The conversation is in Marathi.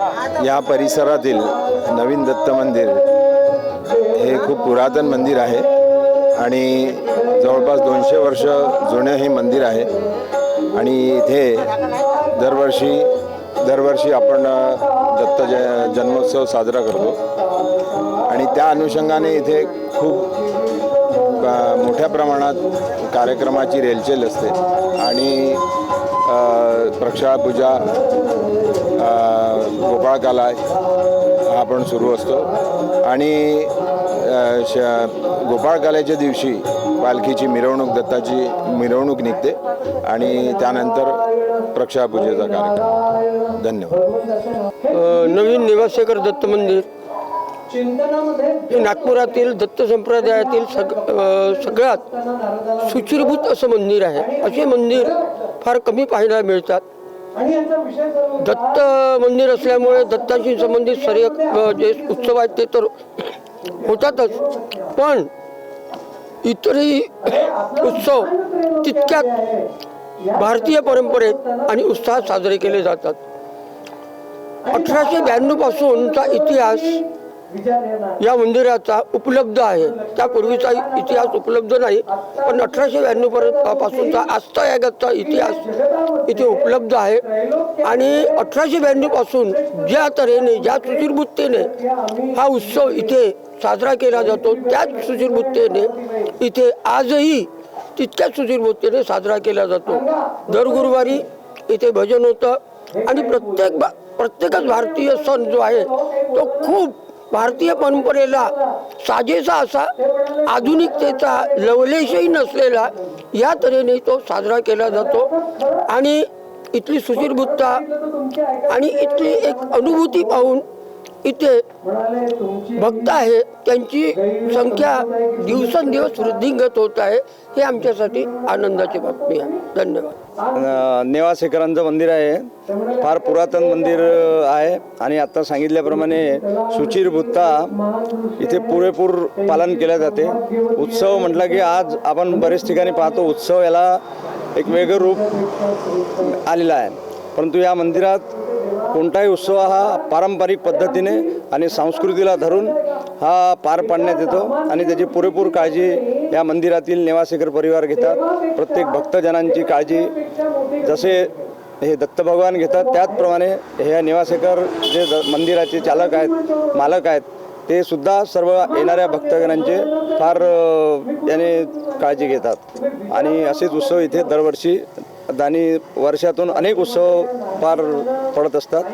या परिसरातील नवीन दत्त मंदिर हे खूप पुरातन मंदिर आहे आणि जवळपास 200 वर्ष जुने हे मंदिर आहे आणि इथे दरवर्षी आपण दत्त जन्मोत्सव साजरा करतो आणि त्या अनुषंगाने इथे खूप मोठ्या प्रमाणात कार्यक्रमाची रेलचेल असते आणि प्रक्षाळा पूजा, गोपाळकाला हा पण सुरू असतो आणि गोपाळकाल्याच्या दिवशी पालखीची मिरवणूक, दत्ताची मिरवणूक निघते आणि त्यानंतर प्रक्षाळा पूजेचा कार्यक्रम. धन्यवाद. नवीन नेवासेकर दत्त मंदिर हे नागपुरातील दत्त संप्रदायातील सगळ्यात सुचिरभूत असं मंदिर आहे. असे मंदिर फार कमी पाहायला मिळतात. दत्त मंदिर असल्यामुळे दत्ताशी संबंधित सर्व जे उत्सव आहेत ते तर होतातच, पण इतरही उत्सव तितक्यात भारतीय परंपरेत आणि उत्साहात साजरे केले जातात. 1892 पासूनचा इतिहास या मंदिराचा उपलब्ध आहे. त्यापूर्वीचा इतिहास उपलब्ध नाही, पण 1892 पासूनचा आस्थायागतचा इतिहास इथे उपलब्ध आहे आणि 1892 पासून ज्या तऱ्हेने, ज्या सुचिरभूततेने हा उत्सव इथे साजरा केला जातो, त्याच सुचिरभूततेने इथे आजही तितक्याच सुचिरभूततेने साजरा केला जातो. दर गुरुवारी इथे भजन होतं आणि प्रत्येकच भारतीय सण जो आहे तो खूप भारतीय परंपरेला साजेसा असा, आधुनिकतेचा लवलेशही नसलेला या तऱ्हेने तो साजरा केला जातो आणि इथली सुचिरभूतता आणि इथली एक अनुभूती पाहून इथे भक्त आहे त्यांची संख्या दिवसेंदिवस वृद्धिंगत होत आहे. हे आमच्यासाठी आनंदाची बातमी आहे. धन्यवाद. नेवासेकरांचं मंदिर आहे, फार पुरातन मंदिर आहे आणि आता सांगितल्याप्रमाणे सुचिरभूतता इथे पुरेपूर पालन केले जाते. उत्सव म्हटलं की आज आपण बरेच ठिकाणी पाहतो उत्सव याला एक वेगळं रूप आलेलं आहे, परंतु या मंदिरात कोणताही उत्सव हा पारंपरिक पद्धतीने आणि संस्कृतीला धरून हा पार पाडण्यात येतो आणि त्याची पुरेपूर काळजी या मंदिरातील नेवासेकर परिवार घेतात. प्रत्येक भक्तजनांची काळजी जसे हे दत्त भगवान घेतात त्याचप्रमाणे हे नेवासेकर जे मंदिराचे चालक आहेत, मालक आहेत, ते सुद्धा सर्व येणाऱ्या भक्तजनांचे फार याने काळजी घेतात आणि असेच उत्सव इथे दरवर्षी आणि वर्षातून अनेक उत्सव पार पडत असतात.